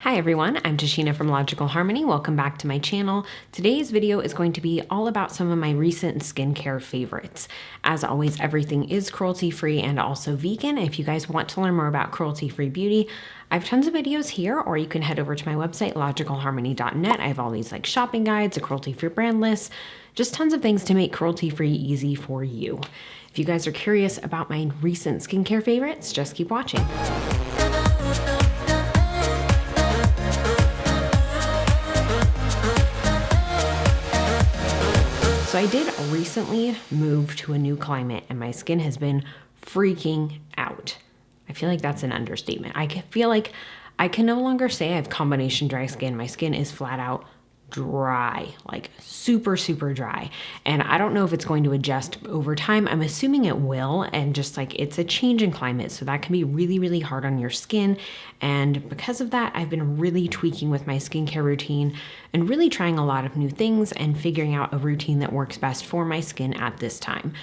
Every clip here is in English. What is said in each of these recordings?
Hi everyone, I'm Tashina from Logical Harmony. Welcome back to my channel. Today's video is going to be all about some of my recent skincare favorites. As always, everything is cruelty-free and also vegan. If you guys want to learn more about cruelty-free beauty, I have tons of videos here, or you can head over to my website, logicalharmony.net. I have all these like shopping guides, a cruelty-free brand list, just tons of things to make cruelty-free easy for you. If you guys are curious about my recent skincare favorites, just keep watching. So I did recently move to a new climate and my skin has been freaking out. I feel like that's an understatement. I feel like I can no longer say I have combination dry skin. My skin is flat out dry, like super, super dry. And I don't know if it's going to adjust over time. I'm assuming it will. And just like it's a change in climate. So that can be really, really hard on your skin. And because of that, I've been really tweaking with my skincare routine and really trying a lot of new things and figuring out a routine that works best for my skin at this time.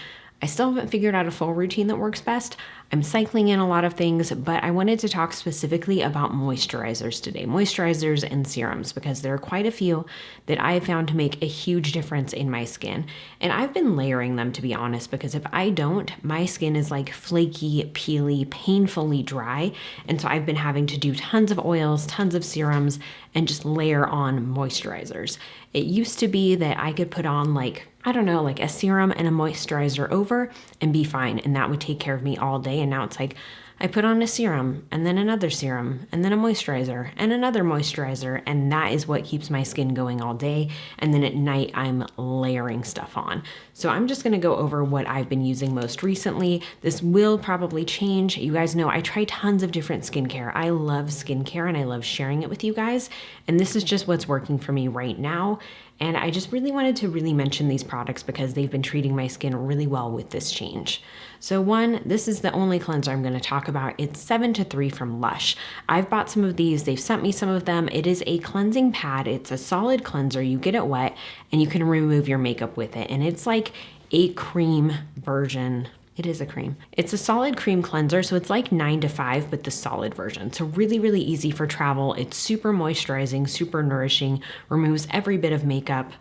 I still haven't figured out a full routine that works best. I'm cycling in a lot of things, but I wanted to talk specifically about moisturizers today, moisturizers and serums, because there are quite a few that I have found to make a huge difference in my skin. And I've been layering them, to be honest, because if I don't, my skin is like flaky, peely, painfully dry. And so I've been having to do tons of oils, tons of serums, and just layer on moisturizers. It used to be that I could put on like a serum and a moisturizer over and be fine. And that would take care of me all day. And now it's like, I put on a serum and then another serum and then a moisturizer and another moisturizer. And that is what keeps my skin going all day. And then at night, I'm layering stuff on. So I'm just gonna go over what I've been using most recently. This will probably change. You guys know I try tons of different skincare. I love skincare and I love sharing it with you guys. And this is just what's working for me right now. And I just really wanted to mention these products because they've been treating my skin really well with this change. So one, this is the only cleanser I'm gonna talk about. It's 7 to 3 from Lush. I've bought some of these. They've sent me some of them. It is a cleansing pad. It's a solid cleanser. You get it wet and you can remove your makeup with it. And it's like a cream version. It is a cream. It's a solid cream cleanser, so it's like 9 to 5, but the solid version. So really, really easy for travel. It's super moisturizing, super nourishing, removes every bit of makeup.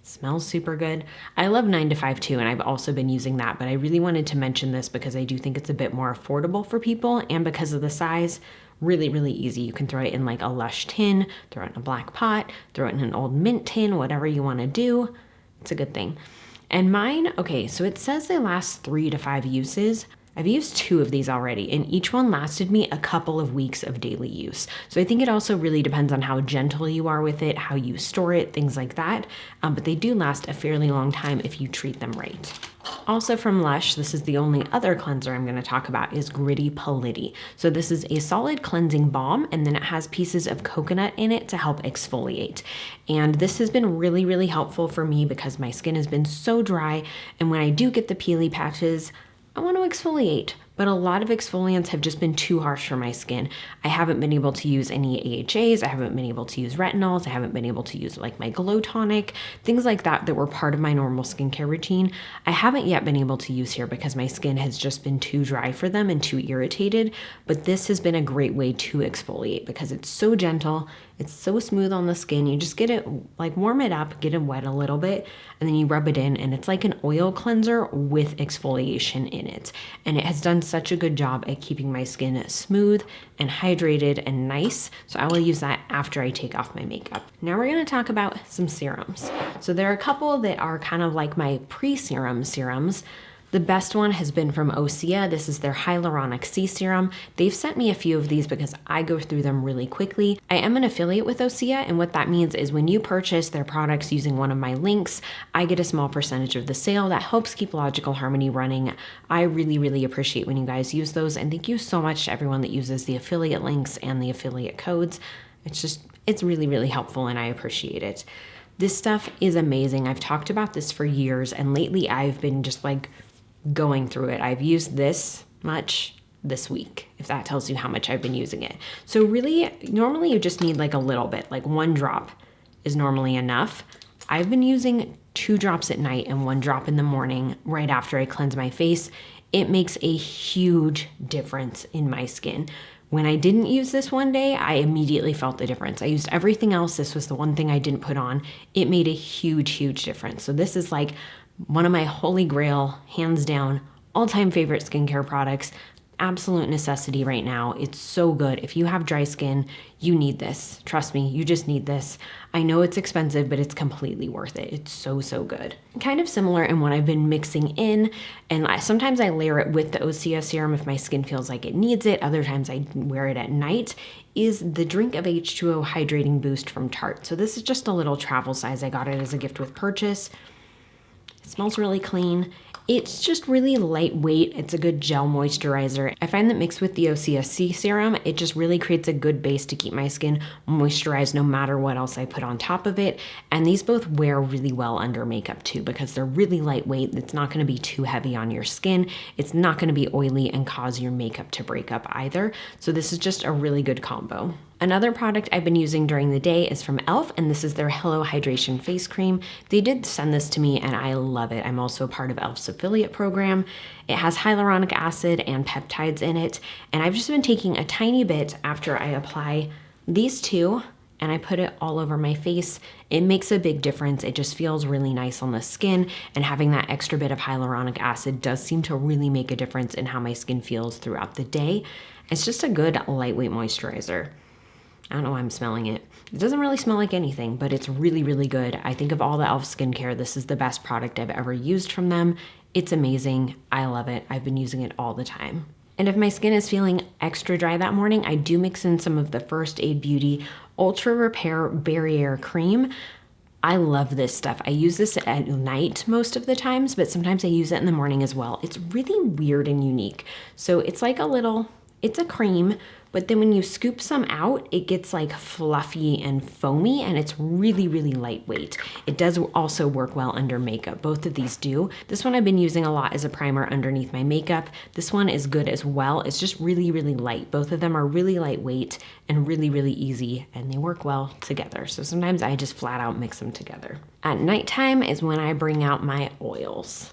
Smells super good. I love 9 to 5 too, and I've also been using that, but I really wanted to mention this because I do think it's a bit more affordable for people, and because of the size, really, really easy. You can throw it in like a Lush tin, throw it in a black pot, throw it in an old mint tin, whatever you wanna do. It's a good thing. And mine, okay, so it says they last 3 to 5 uses. I've used 2 of these already, and each one lasted me a couple of weeks of daily use. So I think it also really depends on how gentle you are with it, how you store it, things like that. But they do last a fairly long time if you treat them right. Also from Lush, this is the only other cleanser I'm gonna talk about, is Gritty Polity. So this is a solid cleansing balm, and then it has pieces of coconut in it to help exfoliate. And this has been really, really helpful for me because my skin has been so dry, and when I do get the peely patches, I want to exfoliate, but a lot of exfoliants have just been too harsh for my skin. I haven't been able to use any AHAs. I haven't been able to use retinols. I haven't been able to use like my glow tonic, things like that were part of my normal skincare routine. I haven't yet been able to use here because my skin has just been too dry for them and too irritated. But this has been a great way to exfoliate because it's so gentle. It's so smooth on the skin. You just get it, like warm it up, get it wet a little bit, and then you rub it in, and it's like an oil cleanser with exfoliation in it. And it has done such a good job at keeping my skin smooth and hydrated and nice. So I will use that after I take off my makeup. Now we're gonna talk about some serums. So there are a couple that are kind of like my pre-serum serums. The best one has been from Osea. This is their Hyaluronic C Serum. They've sent me a few of these because I go through them really quickly. I am an affiliate with Osea, and what that means is when you purchase their products using one of my links, I get a small percentage of the sale. That helps keep Logical Harmony running. I really, really appreciate when you guys use those, and thank you so much to everyone that uses the affiliate links and the affiliate codes. It's really, really helpful, and I appreciate it. This stuff is amazing. I've talked about this for years, and lately I've been just like going through it. I've used this much this week, if that tells you how much I've been using it. So really, normally you just need like a little bit, like 1 drop is normally enough. I've been using 2 drops at night and 1 drop in the morning right after I cleanse my face. It makes a huge difference in my skin. When I didn't use this one day, I immediately felt the difference. I used everything else. This was the one thing I didn't put on. It made a huge, huge difference. So this is like one of my holy grail, hands down, all-time favorite skincare products. Absolute necessity right now. It's so good. If you have dry skin, you need this. Trust me, you just need this. I know it's expensive, but it's completely worth it. It's so, so good. Kind of similar in what I've been mixing in, and sometimes I layer it with the OCS serum if my skin feels like it needs it. Other times I wear it at night, is the Drink of H2O Hydrating Boost from Tarte. So this is just a little travel size. I got it as a gift with purchase. It smells really clean. It's just really lightweight. It's a good gel moisturizer. I find that mixed with the OCSC serum, it just really creates a good base to keep my skin moisturized no matter what else I put on top of it. And these both wear really well under makeup too, because they're really lightweight. It's not gonna be too heavy on your skin. It's not gonna be oily and cause your makeup to break up either. So this is just a really good combo. Another product I've been using during the day is from e.l.f. and this is their Hello Hydration Face Cream. They did send this to me and I love it. I'm also a part of e.l.f.'s affiliate program. It has hyaluronic acid and peptides in it, and I've just been taking a tiny bit after I apply these two and I put it all over my face. It makes a big difference. It just feels really nice on the skin, and having that extra bit of hyaluronic acid does seem to really make a difference in how my skin feels throughout the day. It's just a good lightweight moisturizer. I don't know why I'm smelling it. It doesn't really smell like anything, but it's really, really good. I think of all the e.l.f. skincare, this is the best product I've ever used from them. It's amazing. I love it. I've been using it all the time. And if my skin is feeling extra dry that morning, I do mix in some of the First Aid Beauty Ultra Repair Barrier Cream. I love this stuff. I use this at night most of the times, but sometimes I use it in the morning as well. It's really weird and unique. So it's like it's a cream, but then when you scoop some out, it gets like fluffy and foamy, and it's really, really lightweight. It does also work well under makeup. Both of these do. This one I've been using a lot as a primer underneath my makeup. This one is good as well. It's just really, really light. Both of them are really lightweight and really, really easy, and they work well together. So sometimes I just flat out mix them together. At nighttime is when I bring out my oils.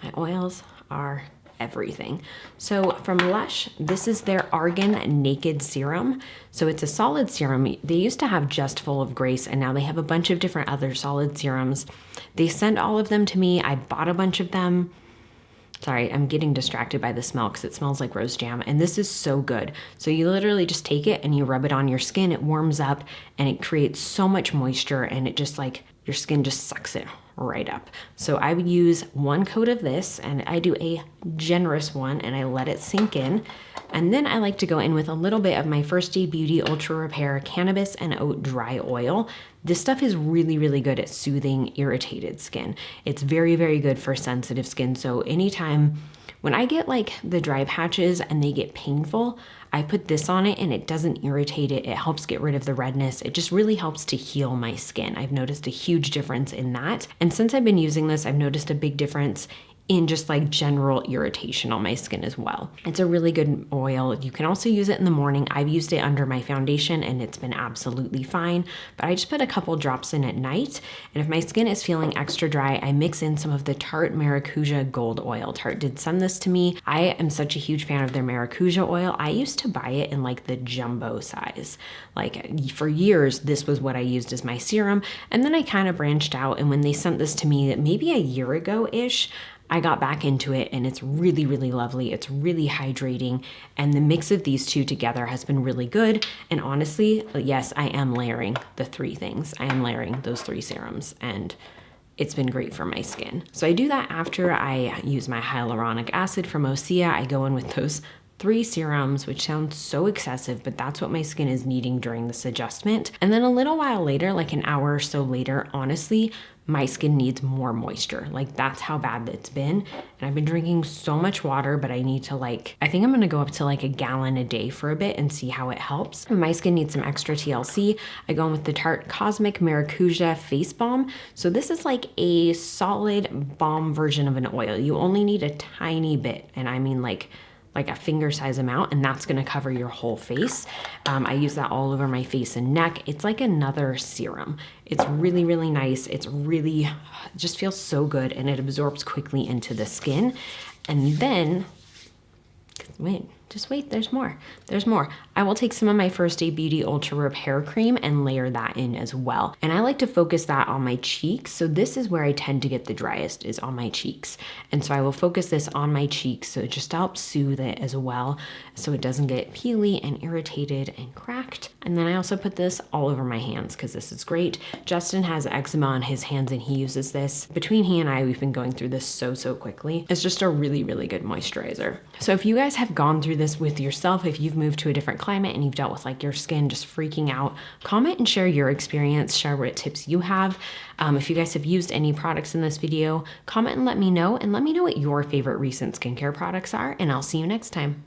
My oils are everything. So from Lush, this is their Argan Naked Serum. So it's a solid serum. They used to have Just Full of Grace, and now they have a bunch of different other solid serums. They sent all of them to me. I bought a bunch of them. Sorry, I'm getting distracted by the smell because it smells like rose jam, and this is so good. So you literally just take it and you rub it on your skin. It warms up and it creates so much moisture, and it just like, your skin just sucks it right up. So I would use 1 coat of this, and I do a generous one and I let it sink in. And then I like to go in with a little bit of my First Aid Beauty Ultra Repair Cannabis and Oat Dry Oil. This stuff is really, really good at soothing irritated skin. It's very, very good for sensitive skin. So anytime when I get like the dry patches and they get painful, I put this on it and it doesn't irritate it. It helps get rid of the redness. It just really helps to heal my skin. I've noticed a huge difference in that. And since I've been using this, I've noticed a big difference in just like general irritation on my skin as well. It's a really good oil. You can also use it in the morning. I've used it under my foundation and it's been absolutely fine, but I just put a couple drops in at night. And if my skin is feeling extra dry, I mix in some of the Tarte Maracuja Gold Oil. Tarte did send this to me. I am such a huge fan of their Maracuja oil. I used to buy it in like the jumbo size. Like for years, this was what I used as my serum. And then I kind of branched out, and when they sent this to me maybe a year ago-ish, I got back into it, and it's really, really lovely. It's really hydrating, and the mix of these two together has been really good. And honestly, yes, I am layering the 3 things. I am layering those 3 serums, and it's been great for my skin. So I do that after I use my hyaluronic acid from Osea. I go in with those 3 serums, which sounds so excessive, but that's what my skin is needing during this adjustment. And then a little while later, like an hour or so later, honestly, my skin needs more moisture. Like that's how bad it's been. And I've been drinking so much water, but I need to I think I'm gonna go up to like a gallon a day for a bit and see how it helps. When my skin needs some extra TLC, I go in with the Tarte Cosmic Maracuja Face Balm. So this is like a solid balm version of an oil. You only need a tiny bit, and I mean like a finger size amount, and that's gonna cover your whole face. I use that all over my face and neck. It's like another serum. It's really, really nice. It just feels so good, and it absorbs quickly into the skin. And then, wait, just wait, there's more. There's more. I will take some of my First Day Beauty Ultra Repair Cream and layer that in as well. And I like to focus that on my cheeks. So this is where I tend to get the driest, is on my cheeks. And so I will focus this on my cheeks so it just helps soothe it as well, so it doesn't get peely and irritated and cracked. And then I also put this all over my hands because this is great. Justin has eczema on his hands and he uses this. Between he and I, we've been going through this so quickly. It's just a really, really good moisturizer. So if you guys have gone through this with yourself, if you've moved to a different climate and you've dealt with like your skin just freaking out, comment and share your experience, share what tips you have. If you guys have used any products in this video, comment and let me know what your favorite recent skincare products are, and I'll see you next time.